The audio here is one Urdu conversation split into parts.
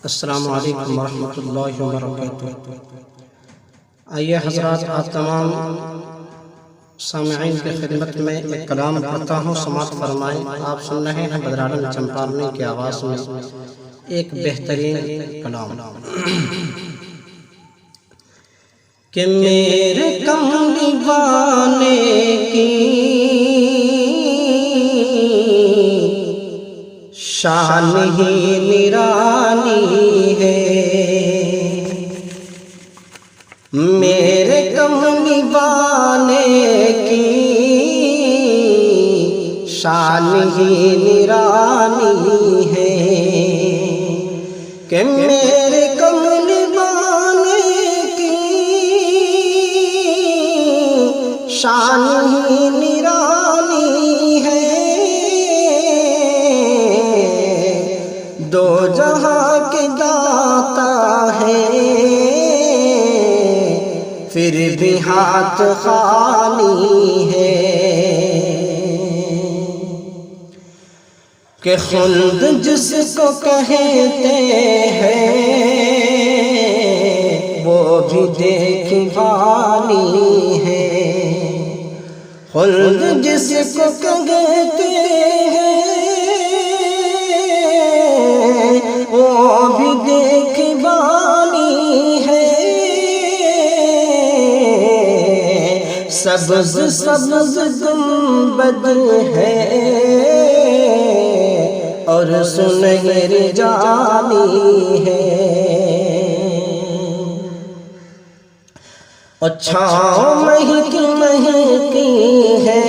السلام علیکم ورحمۃ اللہ وبرکاتہ۔ آئیے حضرات، آپ تمام سامعین کی خدمت میں ایک کلام پڑھتا ہوں، سماعت فرمائیں۔ آپ سن رہے ہیں بدر عالم چمپارنی کی آواز میں ایک بہترین کلام کہ میرے کملی وانے کی شان ہی نرانی ہے، میرے کملی وانے کی شان ہی نرانی ہے، کہ میرے کملی وانے کی شان ہی نرانی ہے، دو جہاں کے داتا ہے پھر بھی ہاتھ خالی ہے، کہ خلد جس کو کہتے ہیں وہ بھی دیکھ بھالی ہے، خلد جس کو کہتے ہیں وہ بھی دیکھ بھالی ہے، سبز سبز گنبد ہے اور سنہری جالی ہے، اور چھاؤں مہکی مہکی ہے،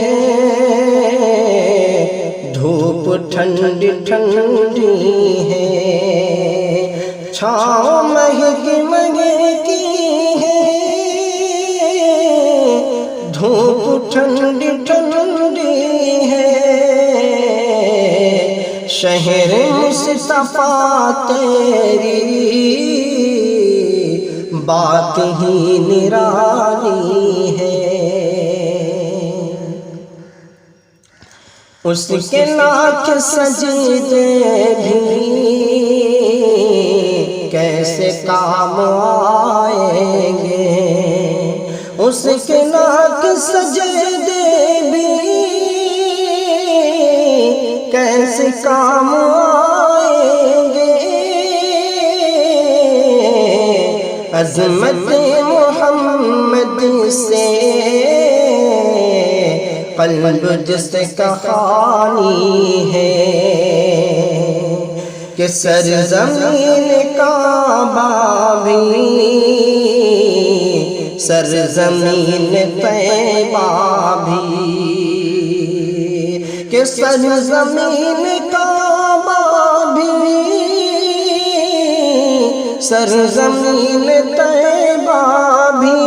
دھوپ ٹھنڈی ٹھنڈی ہے، چھاؤں مہکی مہکی ہے، دھوپ ٹھنڈی ٹھنڈی ہے، شہر مصطفیٰ تیری بات ہی نرالی ہے، اس کے لاکھ سجدے بھی کیسے کام آئیں گے، اس کے لاکھ سجدے بھی کیسے کام آئیں گے، عظمت محمد سے قلب جس کا خالی ہے، کہ سرزمین کعبہ بھی سرزمین طیبہ بھی، کہ سرزمین کعبہ بھی سرزمین طیبہ بھی،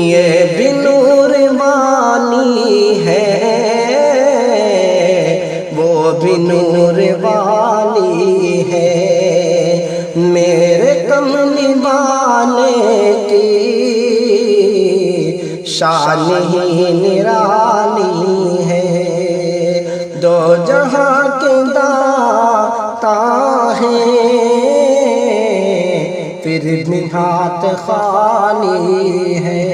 یہ بھی نور والی ہے وہ بھی نور والی ہے، میرے کملی والے کی شان ہی نرالی ہے، دو جہاں کے داتا ہے پھر بھی ہاتھ خالی ہے۔